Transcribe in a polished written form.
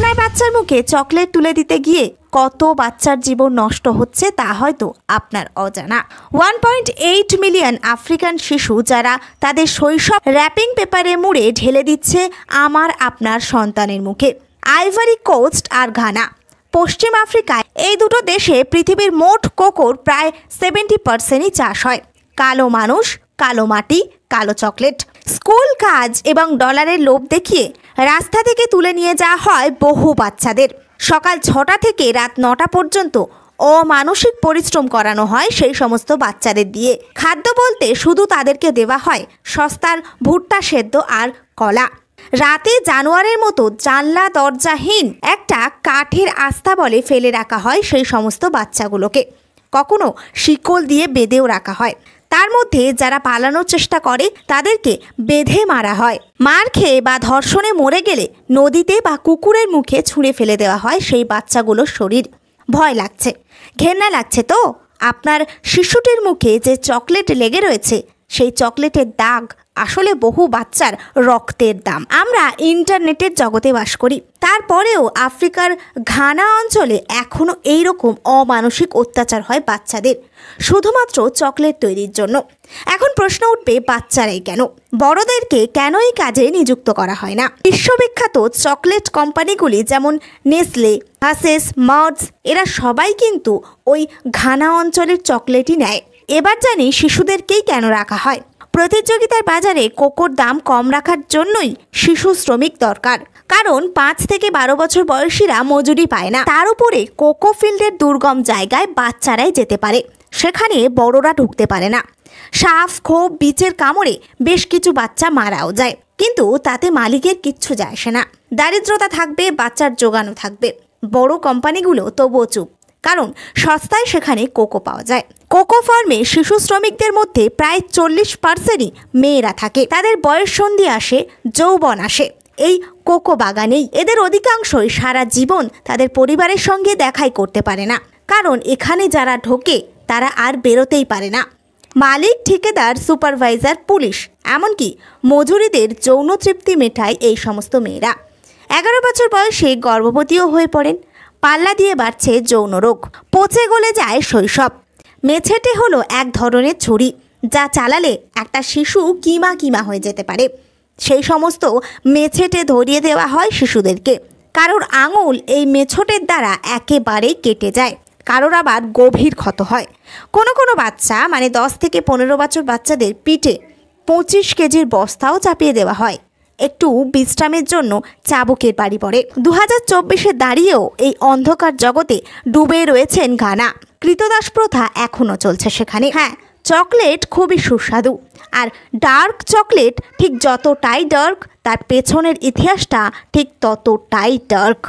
আপনার বাচ্চার মুখে চকলেট তুলে দিতে গিয়ে কত বাচ্চার জীবন নষ্ট হচ্ছে তা হয়তো আপনার অজানা। 1.8 মিলিয়ন আফ্রিকান শিশু যারা তাদের শৈশব র্যাপিং পেপারে মুড়ে ঢেলে দিচ্ছে আমার আপনার সন্তানের মুখে। আইভরি কোস্ট আর ঘানা, পশ্চিম আফ্রিকায়, এই দুটো দেশে পৃথিবীর মোট কোকোর প্রায় 70%ই চাষ হয়। কালো মানুষ, কালো মাটি, কালো চকলেট। স্কুল কাজ এবং ডলারের লোভ দেখিয়ে রাস্তা থেকে তুলে নিয়ে যাওয়া হয় বহু বাচ্চাদের। সকাল 6টা থেকে রাত 9টা পর্যন্ত অমানসিক পরিশ্রম করানো হয় সেই সমস্ত বাচ্চাদের দিয়ে। খাদ্য বলতে শুধু তাদেরকে দেওয়া হয় সস্তার ভুট্টা সেদ্ধ আর কলা। রাতে জানোয়ারের মতো জানলা দরজাহীন একটা কাঠের আস্তাবলে ফেলে রাখা হয় সেই সমস্ত বাচ্চাগুলোকে। কখনো শিকল দিয়ে বেঁধেও রাখা হয়। তার মধ্যে যারা পালানোর চেষ্টা করে তাদেরকে বেঁধে মারা হয়। মার খেয়ে বা ধর্ষণে মরে গেলে নদীতে বা কুকুরের মুখে ছুঁড়ে ফেলে দেওয়া হয় সেই বাচ্চাগুলোর শরীর। ভয় লাগছে, ঘেন্না লাগছে তো? আপনার শিশুটির মুখে যে চকলেট লেগে রয়েছে সেই চকলেটের দাগ আসলে বহু বাচ্চার রক্তের দাম। আমরা ইন্টারনেটের জগতে বাস করি, তারপরেও আফ্রিকার ঘানা অঞ্চলে এখনও এইরকম অমানসিক অত্যাচার হয় বাচ্চাদের শুধুমাত্র চকলেট তৈরির জন্য। এখন প্রশ্ন উঠবে, বাচ্চারাই কেন? বড়দেরকে কেন এই কাজে নিযুক্ত করা হয় না? বিশ্ববিখ্যাত চকলেট কোম্পানিগুলি যেমন নেসলে, হার্শেস, মার্স, এরা সবাই কিন্তু ওই ঘানা অঞ্চলের চকলেটই নেয়। এবার জানি শিশুদেরকেই কেন রাখা হয়। প্রতিযোগিতার বাজারে কোকোর দাম কম রাখার জন্যই শিশু শ্রমিক দরকার, কারণ 5 থেকে 12 বছর বয়সীরা মজুরি পায় না। তার উপরে কোকো ফিল্ডের দুর্গম জায়গায় বাচ্চারাই যেতে পারে, সেখানে বড়রা ঢুকতে পারে না। সাপ, খোপ, বিচের কামড়ে বেশ কিছু বাচ্চা মারাও যায়, কিন্তু তাতে মালিকের কিচ্ছু যায় আসে না। দারিদ্রতা থাকবে, বাচ্চার জোগানও থাকবে। বড় কোম্পানিগুলো তবুও চুপ, কারণ সস্তায় সেখানে কোকো পাওয়া যায়। কোকো ফার্মে শিশু শ্রমিকদের মধ্যে প্রায় 40%ই মেয়েরা থাকে। তাদের বয়স সন্ধি আসে, যৌবন আসে এই কোকো বাগানেই। এদের অধিকাংশই সারা জীবন তাদের পরিবারের সঙ্গে দেখাই করতে পারে না, কারণ এখানে যারা ঢোকে তারা আর বেরোতেই পারে না। মালিক, ঠিকাদার, সুপারভাইজার, পুলিশ, এমনকি মজুরিদের যৌন তৃপ্তি মেটায় এই সমস্ত মেয়েরা। 11 বছর বয়সে গর্ভবতীও হয়ে পড়েন। পাল্লা দিয়ে বাড়ছে যৌন রোগ, পচে গলে যায় শৈশব। মেছেটে হলো এক ধরনের ছুরি, যা চালালে একটা শিশু কিমা কিমা হয়ে যেতে পারে। সেই সমস্ত মেছেটে ধরিয়ে দেওয়া হয় শিশুদেরকে। কারোর আঙুল এই মেছটের দ্বারা একেবারেই কেটে যায়, কারোর আবার গভীর ক্ষত হয়। কোনো কোনো বাচ্চা, মানে 10 থেকে 15 বছর বাচ্চাদের পিঠে 25 কেজির বস্তাও চাপিয়ে দেওয়া হয়। একটু বিশ্রামের জন্য চাবুকের বাড়ি পড়ে। 2024-এ দাঁড়িয়েও এই অন্ধকার জগতে ডুবে রয়েছেন ঘানা। কৃতদাস প্রথা এখনও চলছে সেখানে। হ্যাঁ, চকলেট খুবই সুস্বাদু, আর ডার্ক চকলেট ঠিক যতটাই ডার্ক, তার পেছনের ইতিহাসটা ঠিক ততটাই ডার্ক।